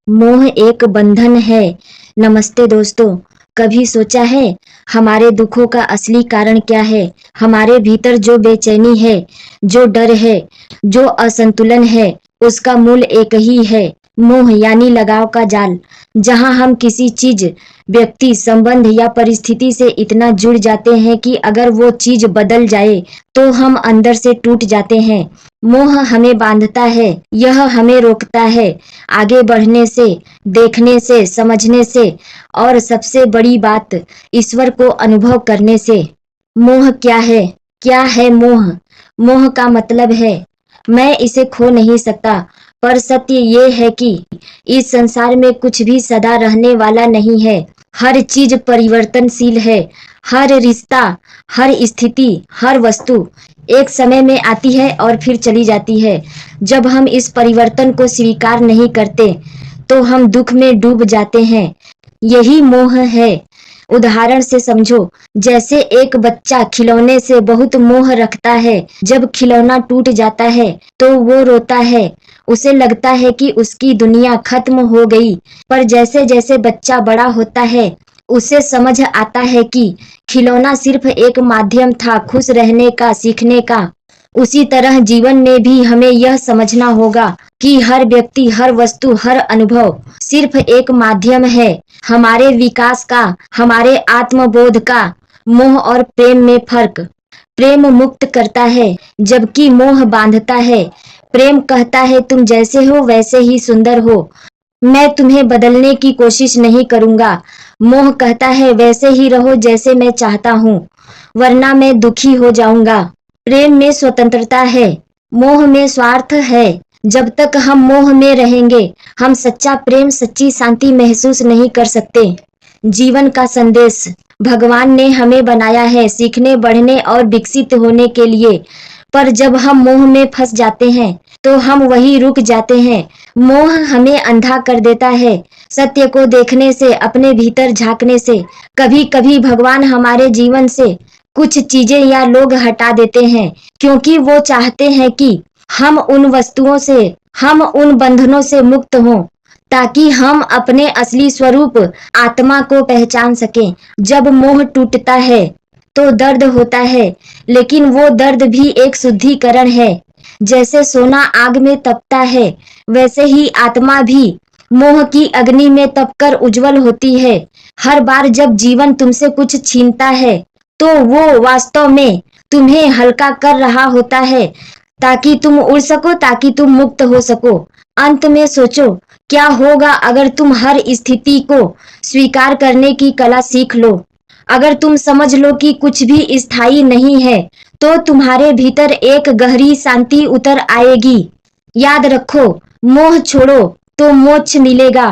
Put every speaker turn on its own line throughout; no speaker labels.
मोह एक बंधन है। नमस्ते दोस्तों। कभी सोचा है हमारे दुखों का असली कारण क्या है? हमारे भीतर जो बेचैनी है, जो डर है, जो असंतुलन है, उसका मूल एक ही है, मोह यानी लगाव का जाल। जहां हम किसी चीज, व्यक्ति, संबंध या परिस्थिति से इतना जुड़ जाते हैं कि अगर वो चीज बदल जाए तो हम अंदर से टूट जाते हैं। मोह हमें बांधता है, यह हमें रोकता है आगे बढ़ने से, देखने से, समझने से और सबसे बड़ी बात, ईश्वर को अनुभव करने से। मोह क्या है? क्या है मोह? मोह का मतलब है मैं इसे खो नहीं सकता, पर सत्य ये है कि इस संसार में कुछ भी सदा रहने वाला नहीं है। हर चीज परिवर्तनशील है। हर रिश्ता, हर स्थिति, हर वस्तु एक समय में आती है और फिर चली जाती है। जब हम इस परिवर्तन को स्वीकार नहीं करते तो हम दुख में डूब जाते हैं। यही मोह है। उदाहरण से समझो, जैसे एक बच्चा खिलौने से बहुत मोह रखता है। जब खिलौना टूट जाता है तो वो रोता है। उसे लगता है कि उसकी दुनिया खत्म हो गई। पर जैसे जैसे बच्चा बड़ा होता है, उसे समझ आता है कि खिलौना सिर्फ एक माध्यम था खुश रहने का, सीखने का। उसी तरह जीवन में भी हमें यह समझना होगा कि हर व्यक्ति, हर वस्तु, हर अनुभव सिर्फ एक माध्यम है हमारे विकास का, हमारे आत्मबोध का। मोह और प्रेम में फर्क। प्रेम मुक्त करता है, जबकि मोह बांधता है। प्रेम कहता है तुम जैसे हो वैसे ही सुंदर हो, मैं तुम्हें बदलने की कोशिश नहीं करूंगा। मोह कहता है वैसे ही रहो जैसे मैं चाहता हूँ, वरना मैं दुखी हो जाऊंगा। प्रेम में स्वतंत्रता है, मोह में स्वार्थ है। जब तक हम मोह में रहेंगे, हम सच्चा प्रेम, सच्ची शांति महसूस नहीं कर सकते। जीवन का संदेश। भगवान ने हमें बनाया है सीखने, बढ़ने और विकसित होने के लिए, पर जब हम मोह में फंस जाते हैं तो हम वही रुक जाते हैं। मोह हमें अंधा कर देता है सत्य को देखने से, अपने भीतर झांकने से। कभी कभी भगवान हमारे जीवन से कुछ चीजें या लोग हटा देते हैं क्योंकि वो चाहते हैं कि हम उन वस्तुओं से, हम उन बंधनों से मुक्त हों, ताकि हम अपने असली स्वरूप, आत्मा को पहचान सकें। जब मोह टूटता है तो दर्द होता है, लेकिन वो दर्द भी एक शुद्धिकरण है। जैसे सोना आग में तपता है, वैसे ही आत्मा भी मोह की अग्नि में तपकर उज्जवल होती है। हर बार जब जीवन तुमसे कुछ छीनता है तो वो वास्तव में तुम्हें हल्का कर रहा होता है, ताकि तुम उड़ सको, ताकि तुम मुक्त हो सको। अंत में सोचो, क्या होगा अगर तुम हर स्थिति को स्वीकार करने की कला सीख लो। अगर तुम समझ लो कि कुछ भी स्थायी नहीं है, तो तुम्हारे भीतर एक गहरी शांति उतर आएगी। याद रखो, मोह छोड़ो तो मोक्ष मिलेगा।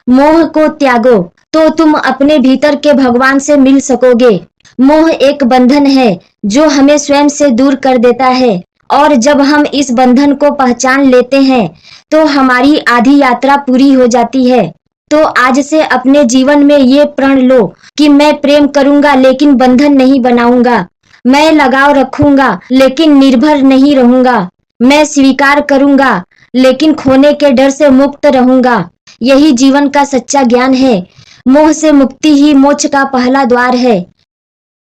मोह को त्यागो तो तुम अपने भीतर के भगवान से मिल सकोगे। मोह एक बंधन है जो हमें स्वयं से दूर कर देता है, और जब हम इस बंधन को पहचान लेते हैं तो हमारी आधी यात्रा पूरी हो जाती है। तो आज से अपने जीवन में ये प्रण लो कि मैं प्रेम करूंगा लेकिन बंधन नहीं बनाऊंगा। मैं लगाव रखूंगा लेकिन निर्भर नहीं रहूंगा। मैं स्वीकार करूंगा लेकिन खोने के डर से मुक्त रहूंगा। यही जीवन का सच्चा ज्ञान है। मोह से मुक्ति ही मोक्ष का पहला द्वार है।